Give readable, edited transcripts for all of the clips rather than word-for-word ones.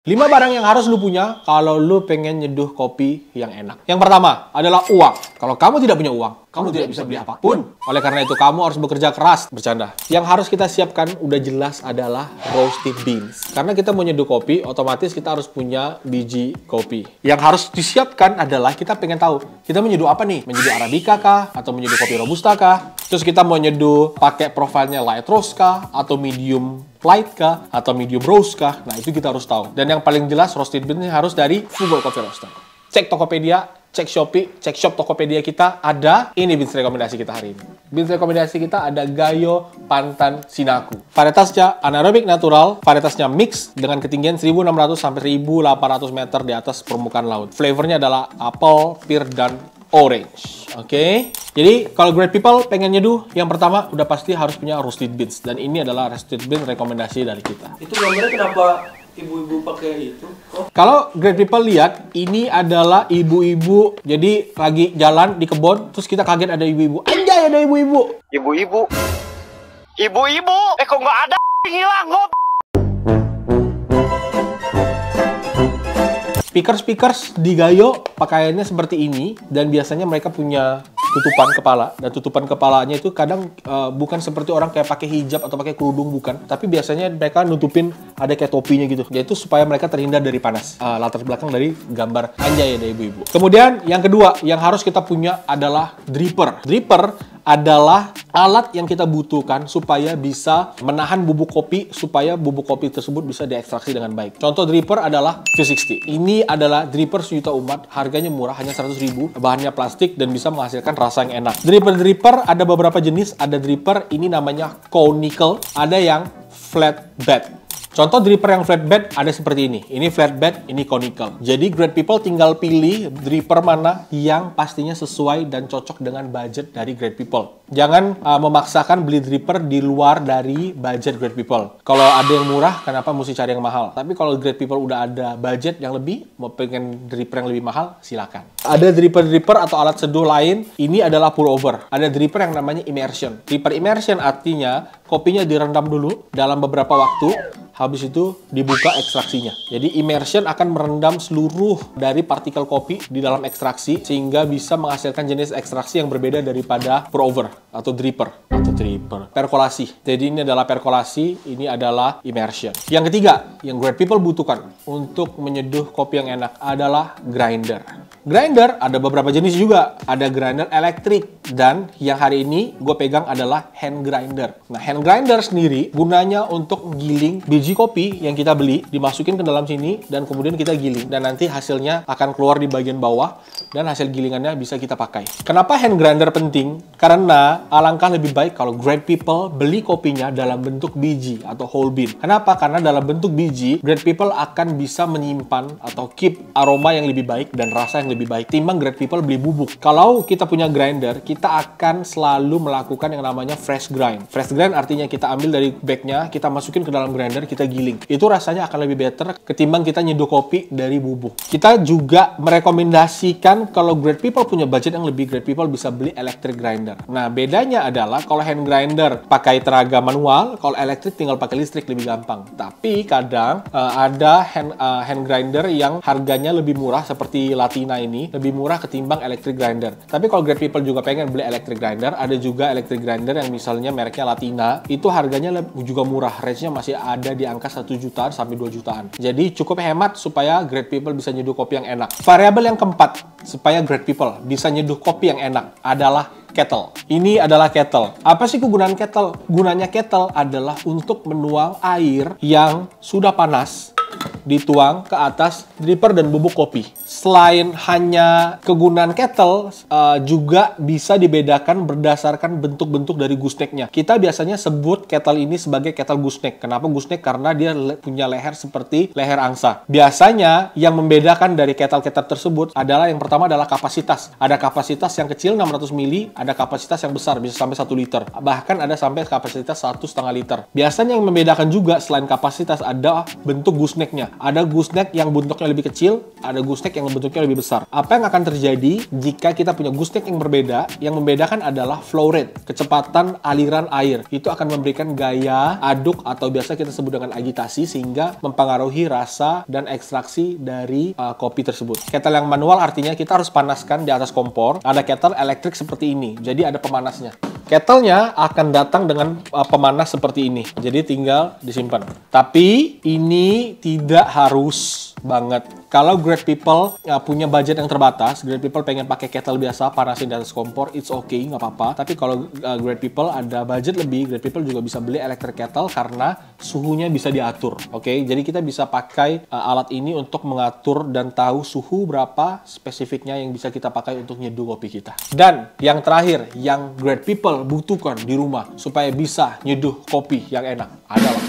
5 barang yang harus lu punya kalau lu pengen nyeduh kopi yang enak. Yang pertama adalah uang. Kalau kamu tidak punya uang, kamu tidak bisa beli apapun. Oleh karena itu, kamu harus bekerja keras. Bercanda. Yang harus kita siapkan udah jelas adalah roasted beans. Karena kita mau nyeduh kopi, otomatis kita harus punya biji kopi. Yang harus disiapkan adalah kita pengen tahu, kita mau nyeduh apa nih? Menyeduh Arabica kah? Atau menyeduh kopi Robusta kah? Terus kita mau nyeduh pakai profilnya light roast kah? Atau medium light kah? Atau medium roast kah? Nah, itu kita harus tahu. Dan yang paling jelas, roasted beans harus dari Fugo Coffee Roaster. Cek Tokopedia, cek Shopee, cek shop Tokopedia kita, ada ini beans rekomendasi kita hari ini. Beans rekomendasi kita ada Gayo Pantan Sinaku. Varietasnya anaerobik natural, varietasnya mix dengan ketinggian 1600 sampai 1800 meter di atas permukaan laut. Flavornya adalah apple, pear, dan orange. Oke. Jadi kalau great people pengen nyeduh, yang pertama udah pasti harus punya roasted beans, dan ini adalah roasted beans rekomendasi dari kita. Itu gambarnya kenapa ibu-ibu pakai itu? Oh. Kalau great people lihat, ini adalah ibu-ibu, jadi lagi jalan di kebun, terus kita kaget ada ibu-ibu. Anjay, ada ibu-ibu. Ibu-ibu. Ibu-ibu. Kok nggak ada? Hilang kok. Speakers di Gayo pakaiannya seperti ini, dan biasanya mereka punya tutupan kepala, dan tutupan kepalanya itu kadang bukan seperti orang kayak pakai hijab atau pakai kerudung, bukan, tapi biasanya mereka nutupin ada kayak topinya gitu, yaitu supaya mereka terhindar dari panas. Latar belakang dari gambar anjay ada ibu-ibu. Kemudian yang kedua yang harus kita punya adalah dripper. Dripper adalah alat yang kita butuhkan supaya bisa menahan bubuk kopi, supaya bubuk kopi tersebut bisa diekstraksi dengan baik. Contoh dripper adalah V60. Ini adalah dripper sejuta umat, harganya murah, hanya 100.000, bahannya plastik dan bisa menghasilkan rasa yang enak. Dripper ada beberapa jenis, ada dripper ini namanya conical, ada yang flat bed. Contoh dripper yang flatbed ada seperti ini. Ini flatbed, ini conical. Jadi great people tinggal pilih dripper mana yang pastinya sesuai dan cocok dengan budget dari great people. Jangan memaksakan beli dripper di luar dari budget great people. Kalau ada yang murah, kenapa mesti cari yang mahal? Tapi kalau great people udah ada budget yang lebih, mau pengen dripper yang lebih mahal, silakan. Ada dripper atau alat seduh lain, ini adalah pour over. Ada dripper yang namanya immersion. Dripper immersion artinya kopinya direndam dulu dalam beberapa waktu, habis itu dibuka ekstraksinya. Jadi immersion akan merendam seluruh dari partikel kopi di dalam ekstraksi, sehingga bisa menghasilkan jenis ekstraksi yang berbeda daripada pour over atau dripper. Perkolasi. Jadi ini adalah perkolasi, ini adalah immersion. Yang ketiga, yang great people butuhkan untuk menyeduh kopi yang enak adalah grinder. Grinder ada beberapa jenis juga. Ada grinder elektrik, dan yang hari ini gue pegang adalah hand grinder. Nah, hand grinder sendiri gunanya untuk giling biji kopi yang kita beli, dimasukin ke dalam sini, dan kemudian kita giling. Dan nanti hasilnya akan keluar di bagian bawah, dan hasil gilingannya bisa kita pakai. Kenapa hand grinder penting? Karena alangkah lebih baik kalau great people beli kopinya dalam bentuk biji atau whole bean. Kenapa? Karena dalam bentuk biji, great people akan bisa menyimpan atau keep aroma yang lebih baik dan rasa yang lebih baik timbang great people beli bubuk. Kalau kita punya grinder, kita akan selalu melakukan yang namanya fresh grind. Fresh grind artinya kita ambil dari bagnya, kita masukin ke dalam grinder, kita giling. Itu rasanya akan lebih better ketimbang kita nyeduh kopi dari bubuk. Kita juga merekomendasikan kalau great people punya budget yang lebih, great people bisa beli electric grinder. Nah, bedanya adalah kalau hand grinder pakai tenaga manual, kalau elektrik tinggal pakai listrik, lebih gampang. Tapi kadang ada hand grinder yang harganya lebih murah, seperti Latina ini, lebih murah ketimbang electric grinder. Tapi kalau great people juga pengen beli electric grinder, ada juga electric grinder yang misalnya mereknya Latina, itu harganya juga murah, range-nya masih ada di angka 1 jutaan sampai 2 jutaan. Jadi cukup hemat supaya great people bisa nyeduh kopi yang enak. Variabel yang keempat supaya great people bisa nyeduh kopi yang enak adalah kettle. Ini adalah kettle. Apa sih kegunaan kettle? Gunanya kettle adalah untuk menuang air yang sudah panas, dituang ke atas dripper dan bubuk kopi. Selain hanya kegunaan kettle, juga bisa dibedakan berdasarkan bentuk-bentuk dari gooseneck-nya. Kita biasanya sebut kettle ini sebagai kettle gooseneck. Kenapa gooseneck? Karena dia punya leher seperti leher angsa. Biasanya yang membedakan dari kettle-kettle tersebut adalah yang pertama adalah kapasitas. Ada kapasitas yang kecil 600 ml, ada kapasitas yang besar bisa sampai 1 liter. Bahkan ada sampai kapasitas 1,5 liter. Biasanya yang membedakan juga selain kapasitas ada bentuk gooseneck-nya. beda. Ada gooseneck yang bentuknya lebih kecil, ada gooseneck yang bentuknya lebih besar. Apa yang akan terjadi jika kita punya gooseneck yang berbeda? Yang membedakan adalah flow rate, kecepatan aliran air. Itu akan memberikan gaya aduk atau biasa kita sebut dengan agitasi, sehingga mempengaruhi rasa dan ekstraksi dari kopi tersebut. Kettle yang manual artinya kita harus panaskan di atas kompor. Ada kettle elektrik seperti ini, jadi ada pemanasnya. Kettle-nya akan datang dengan pemanas seperti ini, jadi tinggal disimpan. Tapi ini tidak harus banget. Kalau great people punya budget yang terbatas, great people pengen pakai kettle biasa, panasin di atas kompor, it's okay, nggak apa-apa. Tapi kalau great people ada budget lebih, great people juga bisa beli electric kettle karena suhunya bisa diatur. Oke, jadi kita bisa pakai alat ini untuk mengatur dan tahu suhu berapa spesifiknya yang bisa kita pakai untuk nyeduh kopi kita. Dan yang terakhir, yang great people butuhkan di rumah supaya bisa nyeduh kopi yang enak adalah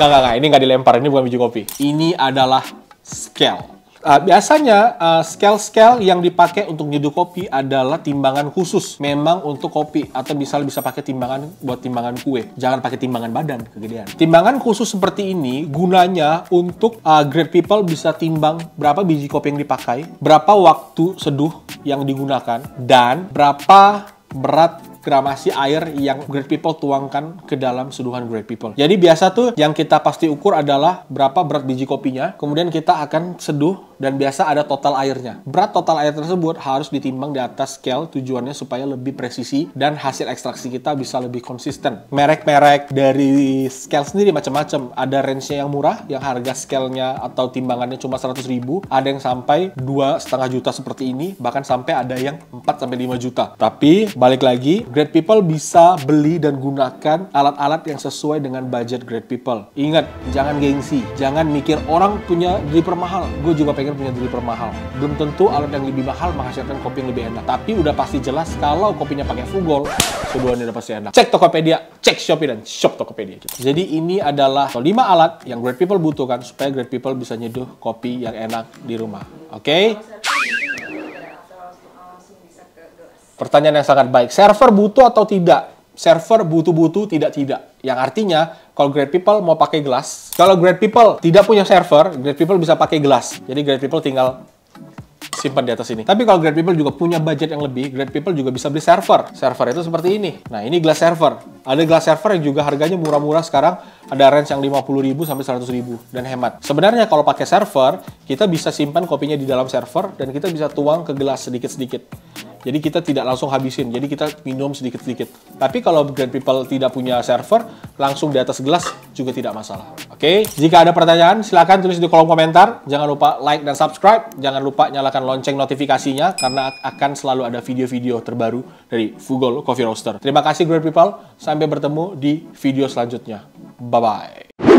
Enggak, ini nggak dilempar, ini bukan biji kopi. Ini adalah scale. Biasanya scale yang dipakai untuk nyeduh kopi adalah timbangan khusus memang untuk kopi, atau bisa pakai timbangan buat timbangan kue. Jangan pakai timbangan badan, kegedean. Timbangan khusus seperti ini gunanya untuk great people bisa timbang berapa biji kopi yang dipakai, berapa waktu seduh yang digunakan, dan berapa berat gramasi air yang great people tuangkan ke dalam seduhan great people. Jadi biasa tuh yang kita pasti ukur adalah berapa berat biji kopinya, kemudian kita akan seduh dan biasa ada total airnya. Berat total air tersebut harus ditimbang di atas scale, tujuannya supaya lebih presisi dan hasil ekstraksi kita bisa lebih konsisten. Merek-merek dari scale sendiri macam-macam. Ada range-nya yang murah, yang harga scale-nya atau timbangannya cuma 100.000, ada yang sampai 2,5 juta seperti ini, bahkan sampai ada yang 4-5 juta. Tapi balik lagi, great people bisa beli dan gunakan alat-alat yang sesuai dengan budget great people. Ingat, jangan gengsi, jangan mikir orang punya dripper mahal, gue juga pengen punya dripper mahal. Belum tentu alat yang lebih mahal menghasilkan kopi yang lebih enak. Tapi udah pasti jelas kalau kopinya pakai Fugol, seduhannya udah pasti enak. Cek Tokopedia, cek Shopee, dan shop Tokopedia. Jadi ini adalah 5 alat yang great people butuhkan supaya great people bisa nyeduh kopi yang enak di rumah. Oke? Pertanyaan yang sangat baik. Server butuh atau tidak? Server butuh-butuh, tidak-tidak. Yang artinya, kalau great people mau pakai gelas, kalau great people tidak punya server, great people bisa pakai gelas. Jadi great people tinggal simpan di atas ini. Tapi kalau great people juga punya budget yang lebih, great people juga bisa beli server. Server itu seperti ini. Nah, ini gelas server. Ada gelas server yang juga harganya murah-murah sekarang. Ada range yang 50.000 sampai 100.000 dan hemat. Sebenarnya kalau pakai server, kita bisa simpan kopinya di dalam server dan kita bisa tuang ke gelas sedikit-sedikit. Jadi kita tidak langsung habisin, jadi kita minum sedikit-sedikit. Tapi kalau great people tidak punya server, langsung di atas gelas juga tidak masalah. Oke? Jika ada pertanyaan, silakan tulis di kolom komentar. Jangan lupa like dan subscribe. Jangan lupa nyalakan lonceng notifikasinya, karena akan selalu ada video-video terbaru dari Fugol Coffee Roaster. Terima kasih great people, sampai bertemu di video selanjutnya. Bye-bye.